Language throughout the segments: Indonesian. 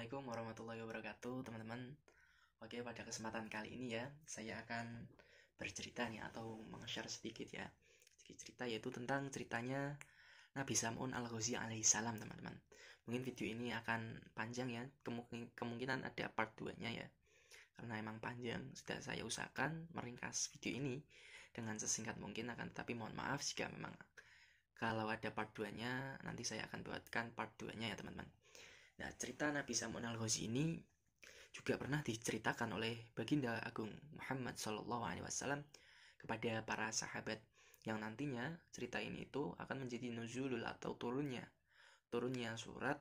Assalamualaikum warahmatullahi wabarakatuh, teman-teman. Oke, pada kesempatan kali ini ya, saya akan bercerita nih atau meng-share sedikit ya. Sedikit cerita yaitu tentang ceritanya Nabi Sam'un al-Ghazi alaihissalam, teman-teman. Mungkin video ini akan panjang ya, kemungkinan ada part 2-nya ya. Karena emang panjang, sudah saya usahakan meringkas video ini dengan sesingkat mungkin, tetapi mohon maaf jika memang kalau ada part 2-nya, nanti saya akan buatkan part 2-nya ya, teman-teman. Nah, cerita Nabi Sam'un al-Ghazi ini juga pernah diceritakan oleh Baginda Agung Muhammad SAW kepada para sahabat, yang nantinya cerita ini itu akan menjadi nuzulul atau turunnya surat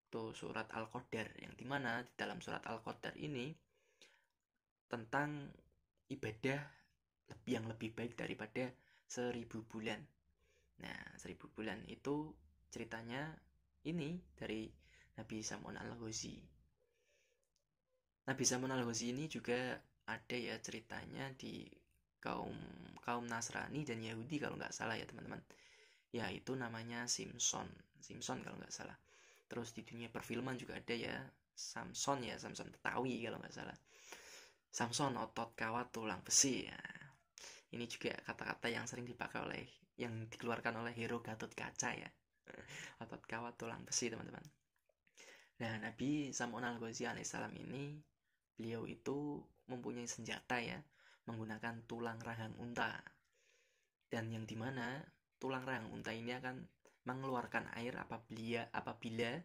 atau surat Al-Qadar, yang dimana di dalam surat Al-Qadar ini tentang ibadah yang lebih baik daripada 1000 bulan. Nah, 1000 bulan itu ceritanya ini dari Nabi Sam'un al-Ghazi. Nabi Sam'un al-Ghazi ini juga ada ya ceritanya di kaum Nasrani dan Yahudi kalau nggak salah ya, teman-teman. Ya, itu namanya Simpson kalau nggak salah. Terus di dunia perfilman juga ada ya, Samson Betawi kalau nggak salah. Samson otot kawat tulang besi ya. Ini juga kata-kata yang sering dipakai yang dikeluarkan oleh hero Gatot Kaca ya. Otot kawat tulang besi, teman-teman. Nah, Nabi Sam'un al-Ghazi alaihissalam ini, beliau itu mempunyai senjata ya, menggunakan tulang rahang unta. Dan yang dimana tulang rahang unta ini akan mengeluarkan air apabila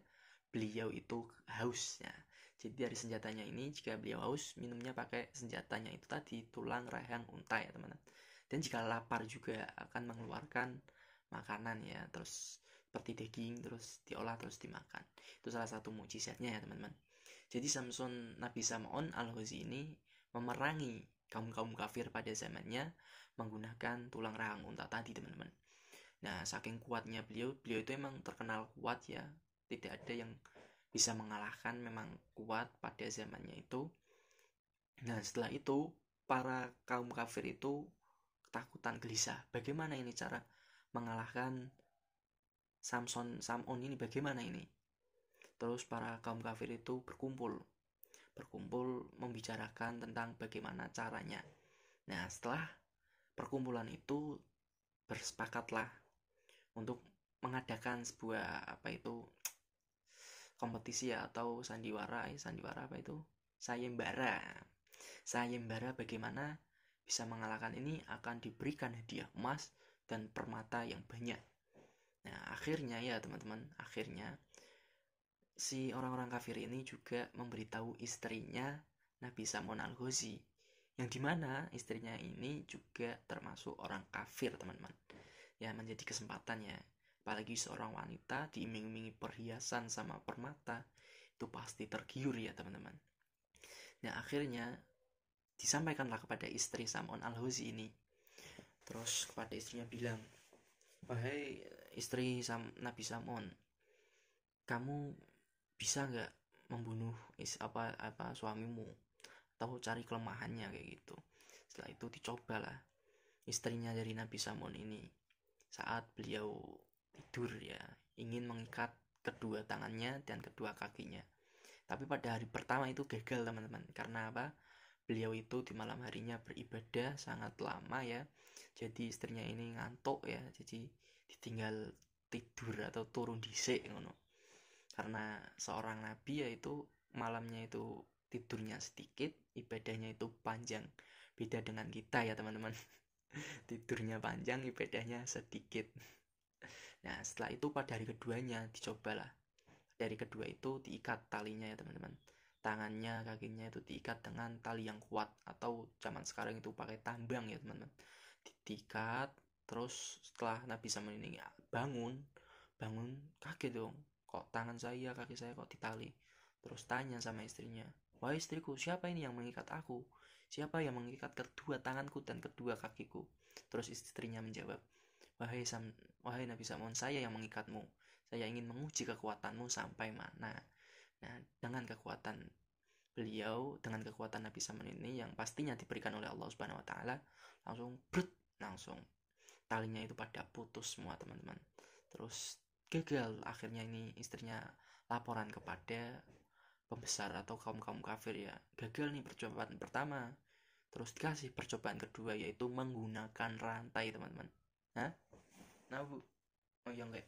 beliau itu haus ya. Jadi dari senjatanya ini, jika beliau haus, minumnya pakai senjatanya itu tadi, tulang rahang unta ya, teman-teman. Dan jika lapar juga akan mengeluarkan makanan ya, terus seperti daging, terus diolah, terus dimakan. Itu salah satu mukjizatnya ya, teman-teman. Jadi Nabi Sam'un al-Ghazi ini memerangi kaum kafir pada zamannya menggunakan tulang rahang unta tadi, teman-teman. Nah, saking kuatnya beliau itu emang terkenal kuat ya. Tidak ada yang bisa mengalahkan, memang kuat pada zamannya itu. Nah, setelah itu para kaum kafir itu ketakutan, gelisah. Bagaimana ini cara mengalahkan Sam'un ini, bagaimana ini? Terus para kaum kafir itu berkumpul membicarakan tentang bagaimana caranya. Nah, setelah perkumpulan itu bersepakatlah untuk mengadakan sebuah kompetisi atau sandiwara apa itu? Sayembara bagaimana bisa mengalahkan ini, akan diberikan hadiah emas dan permata yang banyak. Nah, akhirnya ya, teman-teman, si orang-orang kafir ini juga memberitahu istrinya Nabi Sam'un al-Ghazi, yang dimana istrinya ini juga termasuk orang kafir, teman-teman. Ya, menjadi kesempatan ya, apalagi seorang wanita diiming-imingi perhiasan sama permata, itu pasti tergiur ya, teman-teman. Nah, akhirnya disampaikanlah kepada istri Sam'un al-Ghazi ini. Terus kepada istrinya bilang, wahai istri Nabi Sam'un, kamu bisa nggak membunuh suamimu atau cari kelemahannya kayak gitu. Setelah itu dicobalah istrinya dari Nabi Sam'un ini saat beliau tidur ya, ingin mengikat kedua tangannya dan kedua kakinya. Tapi pada hari pertama itu gagal, teman-teman. Karena apa? Beliau itu di malam harinya beribadah sangat lama ya. Jadi istrinya ini ngantuk ya. Jadi ditinggal tidur atau turun dhisik ngono. Karena seorang nabi yaitu malamnya itu tidurnya sedikit, ibadahnya itu panjang. Beda dengan kita ya, teman-teman. Tidurnya panjang, ibadahnya sedikit. Nah, setelah itu pada hari keduanya dicobalah. Dari kedua itu diikat talinya ya, teman-teman. Tangannya, kakinya itu diikat dengan tali yang kuat, atau zaman sekarang itu pakai tambang ya, teman-teman. Diikat, terus setelah Nabi Sam'un ini bangun kaget dong, kok tangan saya, kaki saya kok ditali. Terus tanya sama istrinya, wahai istriku, siapa ini yang mengikat aku? Siapa yang mengikat kedua tanganku dan kedua kakiku? Terus istrinya menjawab, wahai Nabi Sam'un, saya yang mengikatmu. Saya ingin menguji kekuatanmu sampai mana. Nah, dengan kekuatan beliau, dengan kekuatan Nabi Sam'un ini yang pastinya diberikan oleh Allah Subhanahu wa taala, langsung talinya itu pada putus semua, teman-teman. Terus gagal, akhirnya ini istrinya laporan kepada pembesar atau kaum kafir ya gagal nih percobaan pertama, terus dikasih percobaan kedua yaitu menggunakan rantai teman-teman. Hah? Nah bu, oh iya enggak